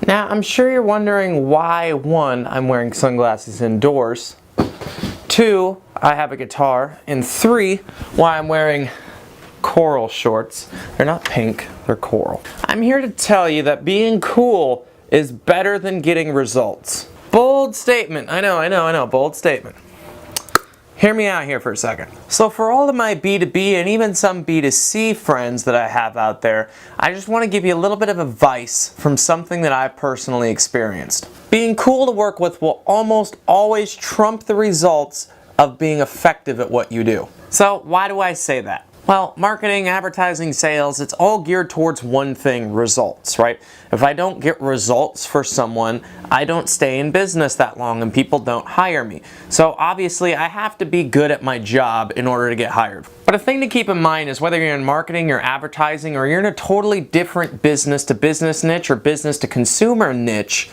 Now, I'm sure you're wondering why, one, I'm wearing sunglasses indoors, two, I have a guitar, and three, why I'm wearing coral shorts. They're not pink, they're coral. I'm here to tell you that being cool is better than getting results. Bold statement. I know, bold statement. Hear me out here for a second. So for all of my B2B and even some B2C friends that I have out there, I just want to give you a little bit of advice from something that I've personally experienced. Being cool to work with will almost always trump the results of being effective at what you do. So why do I say that? Well, marketing, advertising, sales, it's all geared towards one thing, results, right? If I don't get results for someone, I don't stay in business that long and people don't hire me. So obviously I have to be good at my job in order to get hired. But a thing to keep in mind is whether you're in marketing, you're advertising, or you're in a totally different business to business niche or business to consumer niche,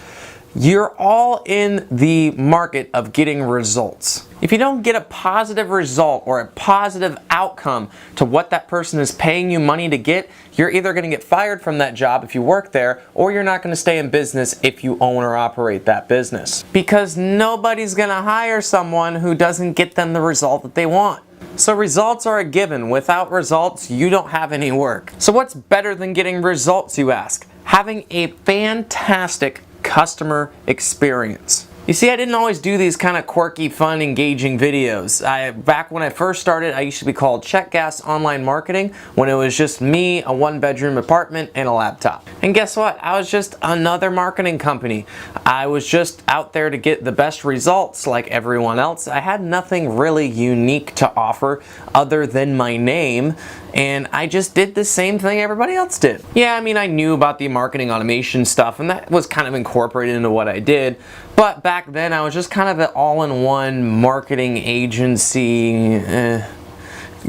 you're all in the market of getting results. If you don't get a positive result or a positive outcome to what that person is paying you money to get, you're either going to get fired from that job if you work there, or you're not going to stay in business if you own or operate that business. Because nobody's going to hire someone who doesn't get them the result that they want. So results are a given. Without results, you don't have any work. So what's better than getting results, you ask? Having a fantastic customer experience. You see, I didn't always do these kind of quirky, fun, engaging videos. Back when I first started, I used to be called Check Gas Online Marketing, when it was just me, a one-bedroom apartment, and a laptop. And guess what? I was just another marketing company. I was just out there to get the best results like everyone else. I had nothing really unique to offer other than my name, and I just did the same thing everybody else did. Yeah, I mean, I knew about the marketing automation stuff, and that was kind of incorporated into what I did. But back then, I was just kind of an all-in-one marketing agency,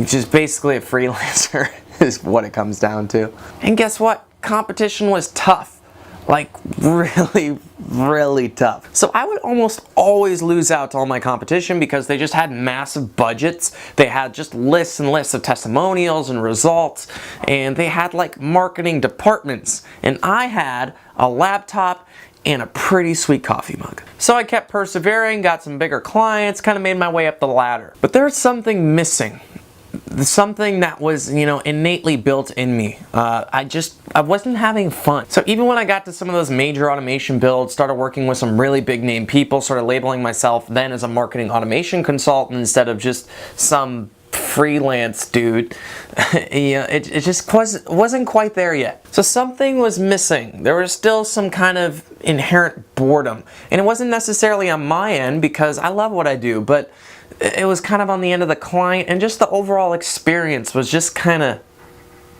just basically a freelancer is what it comes down to. And guess what? Competition was tough. Like really, really tough. So I would almost always lose out to all my competition because they just had massive budgets. They had just lists and lists of testimonials and results, and they had like marketing departments. And I had a laptop and a pretty sweet coffee mug. So I kept persevering, got some bigger clients, kind of made my way up the ladder. But there's something missing. Something that was, innately built in me. I wasn't having fun. So even when I got to some of those major automation builds, started working with some really big name people, started labeling myself then as a marketing automation consultant instead of just some freelance dude, it just wasn't quite there yet. So something was missing. There was still some kind of inherent boredom. And it wasn't necessarily on my end because I love what I do, but it was kind of on the end of the client, and just the overall experience was just kind of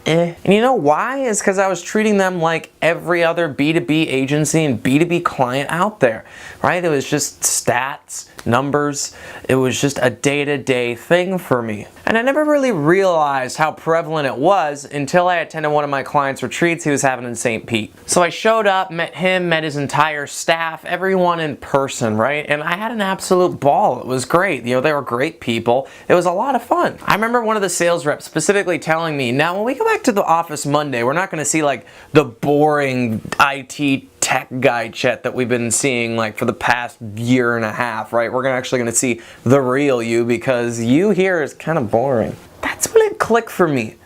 And you know why? Is because I was treating them like every other B2B agency and B2B client out there, right? It was just stats, numbers. It was just a day-to-day thing for me. And I never really realized how prevalent it was until I attended one of my client's retreats he was having in St. Pete. So I showed up, met him, met his entire staff, everyone in person, right? And I had an absolute ball. It was great. You know, they were great people. It was a lot of fun. I remember one of the sales reps specifically telling me, now when we go back to the office Monday, we're not going to see like the boring IT tech guy chat that we've been seeing like for the past year and a half, right? We're actually going to see the real you, because you here is kind of boring. That's when it clicked for me.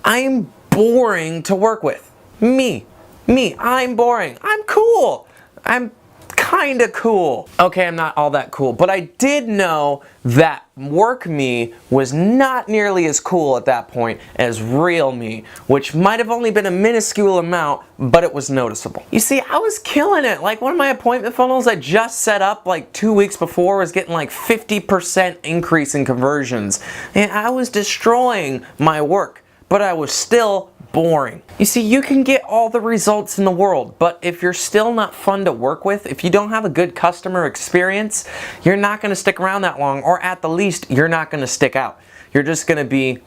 I'm boring to work with. Me, I'm boring. I'm cool. I'm kind of cool. Okay, I'm not all that cool, but I did know that work me was not nearly as cool at that point as real me, which might have only been a minuscule amount, but it was noticeable. You see, I was killing it. Like one of my appointment funnels I just set up like 2 weeks before was getting like 50% increase in conversions, and I was destroying my work, but I was still boring. You see, you can get all the results in the world, but if you're still not fun to work with, if you don't have a good customer experience, you're not going to stick around that long, or at the least, you're not going to stick out. You're just going to be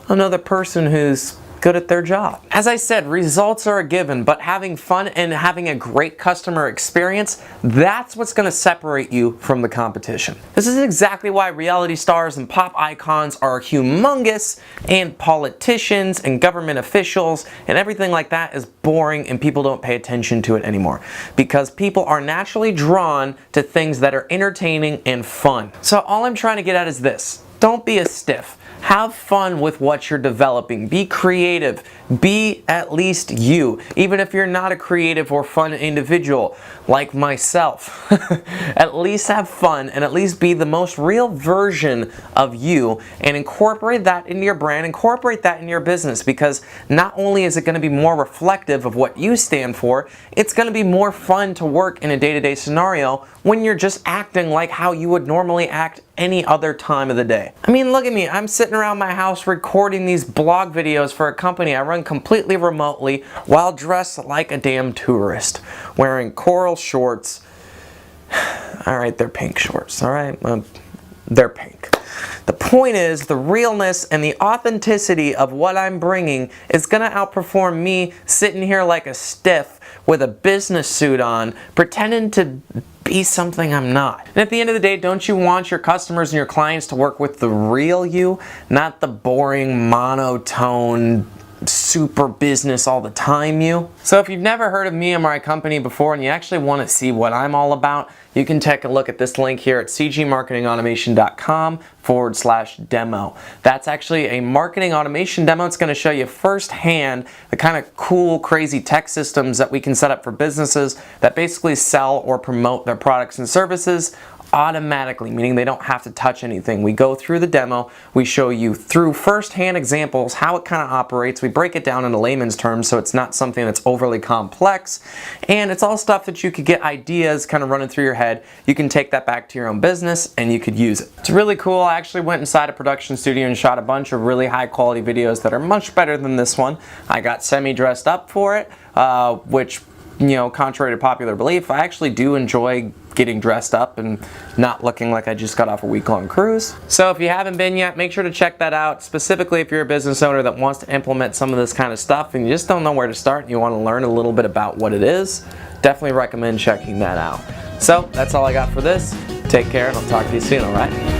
another person who's good at their job. As I said, results are a given, but having fun and having a great customer experience, that's what's going to separate you from the competition. This is exactly why reality stars and pop icons are humongous, and politicians and government officials and everything like that is boring and people don't pay attention to it anymore. Because people are naturally drawn to things that are entertaining and fun. So all I'm trying to get at is this. Don't be a stiff. Have fun with what you're developing. Be creative. Be at least you. Even if you're not a creative or fun individual like myself. At least have fun and at least be the most real version of you and incorporate that into your brand, incorporate that in your business, because not only is it going to be more reflective of what you stand for, it's going to be more fun to work in a day-to-day scenario when you're just acting like how you would normally act any other time of the day. I mean, look at me. I'm sitting around my house recording these blog videos for a company I run completely remotely while dressed like a damn tourist, wearing coral shorts. All right, they're pink shorts. All right, they're pink. The point is, the realness and the authenticity of what I'm bringing is going to outperform me sitting here like a stiff with a business suit on, pretending to be something I'm not. And at the end of the day, don't you want your customers and your clients to work with the real you, not the boring, monotone, super business all the time you? So if you've never heard of me or my company before and you actually want to see what I'm all about, you can take a look at this link here at cgmarketingautomation.com/demo. That's actually a marketing automation demo. It's going to show you firsthand the kind of cool, crazy tech systems that we can set up for businesses that basically sell or promote their products and services automatically, meaning they don't have to touch anything. We go through the demo, we show you through first-hand examples how it kind of operates, we break it down into layman's terms so it's not something that's overly complex, and it's all stuff that you could get ideas kind of running through your head. You can take that back to your own business and you could use it. It's really cool. I actually went inside a production studio and shot a bunch of really high quality videos that are much better than this one. I got semi-dressed up for it, which, you know, contrary to popular belief, I actually do enjoy getting dressed up and not looking like I just got off a week-long cruise. So if you haven't been yet, make sure to check that out, specifically if you're a business owner that wants to implement some of this kind of stuff and you just don't know where to start and you want to learn a little bit about what it is. Definitely recommend checking that out. So that's all I got for this. Take care and I'll talk to you soon, alright?